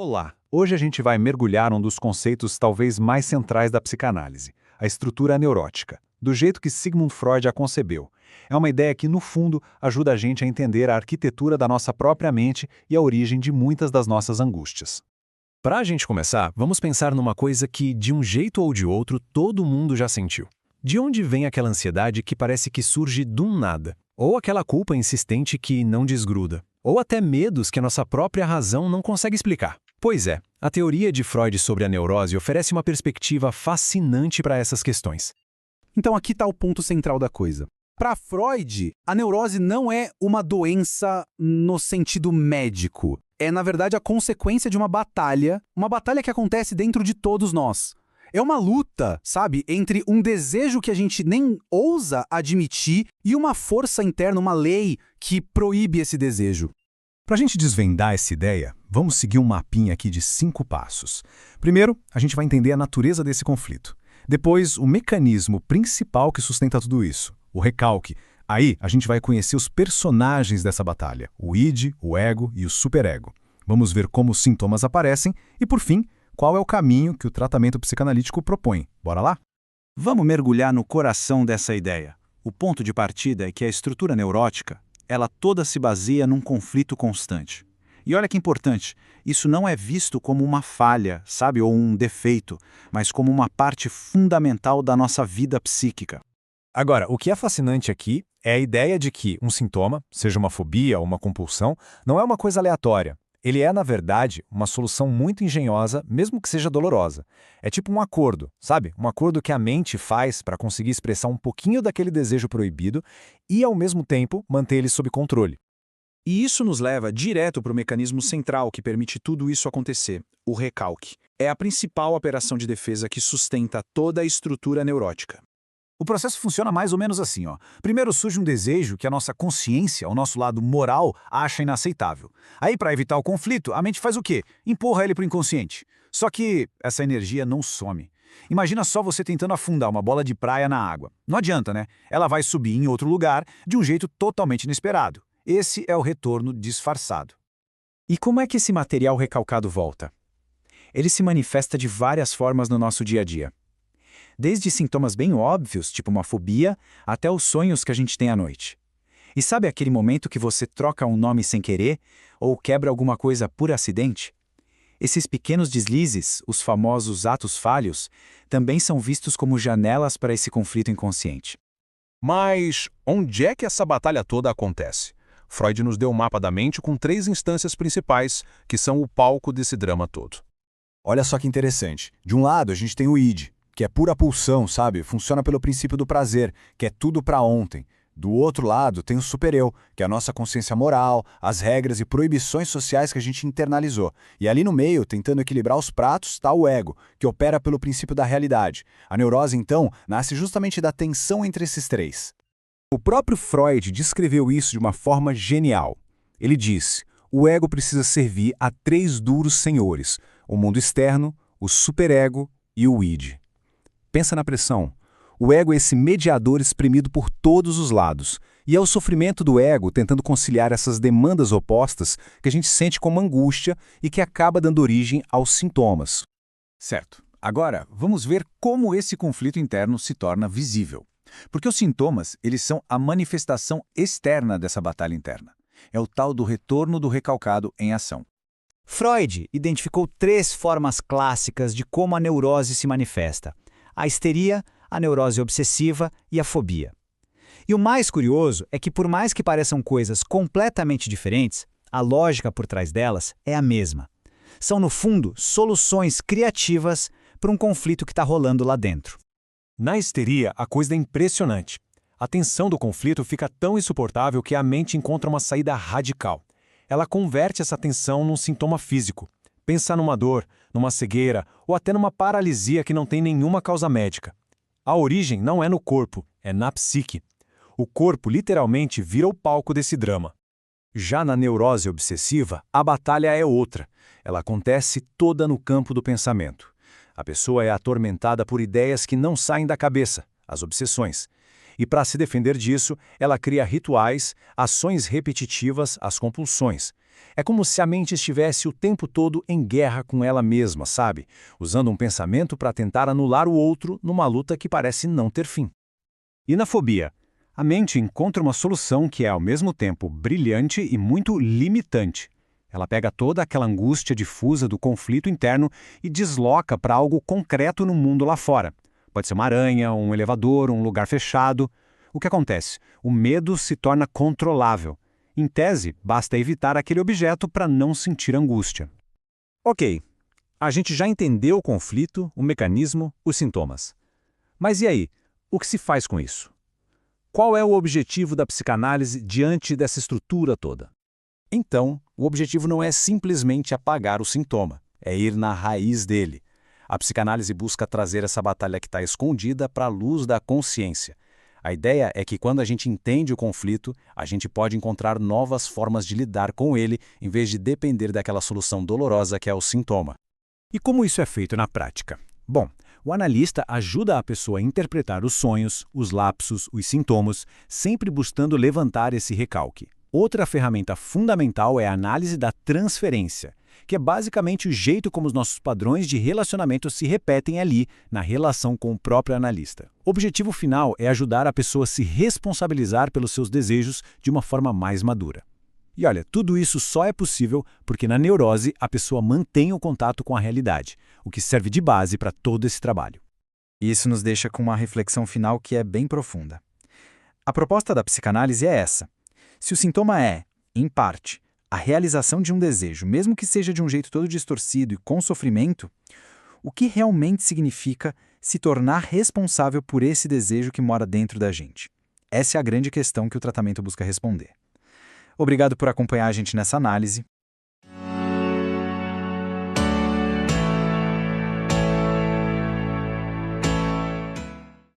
Olá! Hoje a gente vai mergulhar um dos conceitos talvez mais centrais da psicanálise, a estrutura neurótica, do jeito que Sigmund Freud a concebeu. É uma ideia que, no fundo, ajuda a gente a entender a arquitetura da nossa própria mente e a origem de muitas das nossas angústias. Para a gente começar, vamos pensar numa coisa que, de um jeito ou de outro, todo mundo já sentiu. De onde vem aquela ansiedade que parece que surge do nada? Ou aquela culpa insistente que não desgruda? Ou até medos que a nossa própria razão não consegue explicar? Pois é, a teoria de Freud sobre a neurose oferece uma perspectiva fascinante para essas questões. Então aqui está o ponto central da coisa. Para Freud, a neurose não é uma doença no sentido médico. É, na verdade, a consequência de uma batalha que acontece dentro de todos nós. É uma luta, sabe, entre um desejo que a gente nem ousa admitir e uma força interna, uma lei que proíbe esse desejo. Para a gente desvendar essa ideia, vamos seguir um mapinha aqui de 5 passos. Primeiro, a gente vai entender a natureza desse conflito. Depois, o mecanismo principal que sustenta tudo isso, o recalque. Aí, a gente vai conhecer os personagens dessa batalha, o id, o ego e o superego. Vamos ver como os sintomas aparecem e, por fim, qual é o caminho que o tratamento psicanalítico propõe. Bora lá? Vamos mergulhar no coração dessa ideia. O ponto de partida é que a estrutura neurótica, ela toda se baseia num conflito constante. E olha que importante, isso não é visto como uma falha, sabe, ou um defeito, mas como uma parte fundamental da nossa vida psíquica. Agora, o que é fascinante aqui é a ideia de que um sintoma, seja uma fobia ou uma compulsão, não é uma coisa aleatória. Ele é, na verdade, uma solução muito engenhosa, mesmo que seja dolorosa. É tipo um acordo, sabe? Um acordo que a mente faz para conseguir expressar um pouquinho daquele desejo proibido e, ao mesmo tempo, manter ele sob controle. E isso nos leva direto para o mecanismo central que permite tudo isso acontecer, o recalque. É a principal operação de defesa que sustenta toda a estrutura neurótica. O processo funciona mais ou menos assim, ó. Primeiro surge um desejo que a nossa consciência, o nosso lado moral, acha inaceitável. Aí, para evitar o conflito, a mente faz o quê? Empurra ele para o inconsciente. Só que essa energia não some. Imagina só você tentando afundar uma bola de praia na água. Não adianta, né? Ela vai subir em outro lugar de um jeito totalmente inesperado. Esse é o retorno disfarçado. E como é que esse material recalcado volta? Ele se manifesta de várias formas no nosso dia a dia. Desde sintomas bem óbvios, tipo uma fobia, até os sonhos que a gente tem à noite. E sabe aquele momento que você troca um nome sem querer ou quebra alguma coisa por acidente? Esses pequenos deslizes, os famosos atos falhos, também são vistos como janelas para esse conflito inconsciente. Mas onde é que essa batalha toda acontece? Freud nos deu um mapa da mente com 3 instâncias principais, que são o palco desse drama todo. Olha só que interessante. De um lado, a gente tem o id, que é pura pulsão, sabe? Funciona pelo princípio do prazer, que é tudo para ontem. Do outro lado, tem o supereu, que é a nossa consciência moral, as regras e proibições sociais que a gente internalizou. E ali no meio, tentando equilibrar os pratos, está o ego, que opera pelo princípio da realidade. A neurose, então, nasce justamente da tensão entre esses 3. O próprio Freud descreveu isso de uma forma genial. Ele disse: o ego precisa servir a 3 duros senhores, o mundo externo, o superego e o id. Pensa na pressão. O ego é esse mediador espremido por todos os lados. E é o sofrimento do ego tentando conciliar essas demandas opostas que a gente sente como angústia e que acaba dando origem aos sintomas. Certo. Agora, vamos ver como esse conflito interno se torna visível. Porque os sintomas, eles são a manifestação externa dessa batalha interna. É o tal do retorno do recalcado em ação. Freud identificou 3 formas clássicas de como a neurose se manifesta: a histeria, a neurose obsessiva e a fobia. E o mais curioso é que, por mais que pareçam coisas completamente diferentes, a lógica por trás delas é a mesma. São, no fundo, soluções criativas para um conflito que está rolando lá dentro. Na histeria, a coisa é impressionante. A tensão do conflito fica tão insuportável que a mente encontra uma saída radical. Ela converte essa tensão num sintoma físico. Pensa numa dor, numa cegueira ou até numa paralisia que não tem nenhuma causa médica. A origem não é no corpo, é na psique. O corpo literalmente vira o palco desse drama. Já na neurose obsessiva, a batalha é outra. Ela acontece toda no campo do pensamento. A pessoa é atormentada por ideias que não saem da cabeça, as obsessões. E para se defender disso, ela cria rituais, ações repetitivas, as compulsões. É como se a mente estivesse o tempo todo em guerra com ela mesma, sabe? Usando um pensamento para tentar anular o outro numa luta que parece não ter fim. E na fobia? A mente encontra uma solução que é ao mesmo tempo brilhante e muito limitante. Ela pega toda aquela angústia difusa do conflito interno e desloca para algo concreto no mundo lá fora. Pode ser uma aranha, um elevador, um lugar fechado. O que acontece? O medo se torna controlável. Em tese, basta evitar aquele objeto para não sentir angústia. Ok, a gente já entendeu o conflito, o mecanismo, os sintomas. Mas e aí? O que se faz com isso? Qual é o objetivo da psicanálise diante dessa estrutura toda? Então, o objetivo não é simplesmente apagar o sintoma, é ir na raiz dele. A psicanálise busca trazer essa batalha que está escondida para a luz da consciência. A ideia é que quando a gente entende o conflito, a gente pode encontrar novas formas de lidar com ele, em vez de depender daquela solução dolorosa que é o sintoma. E como isso é feito na prática? Bom, o analista ajuda a pessoa a interpretar os sonhos, os lapsos, os sintomas, sempre buscando levantar esse recalque. Outra ferramenta fundamental é a análise da transferência, que é basicamente o jeito como os nossos padrões de relacionamento se repetem ali, na relação com o próprio analista. O objetivo final é ajudar a pessoa a se responsabilizar pelos seus desejos de uma forma mais madura. E olha, tudo isso só é possível porque na neurose a pessoa mantém o contato com a realidade, o que serve de base para todo esse trabalho. Isso nos deixa com uma reflexão final que é bem profunda. A proposta da psicanálise é essa. Se o sintoma é, em parte, a realização de um desejo, mesmo que seja de um jeito todo distorcido e com sofrimento, o que realmente significa se tornar responsável por esse desejo que mora dentro da gente? Essa é a grande questão que o tratamento busca responder. Obrigado por acompanhar a gente nessa análise.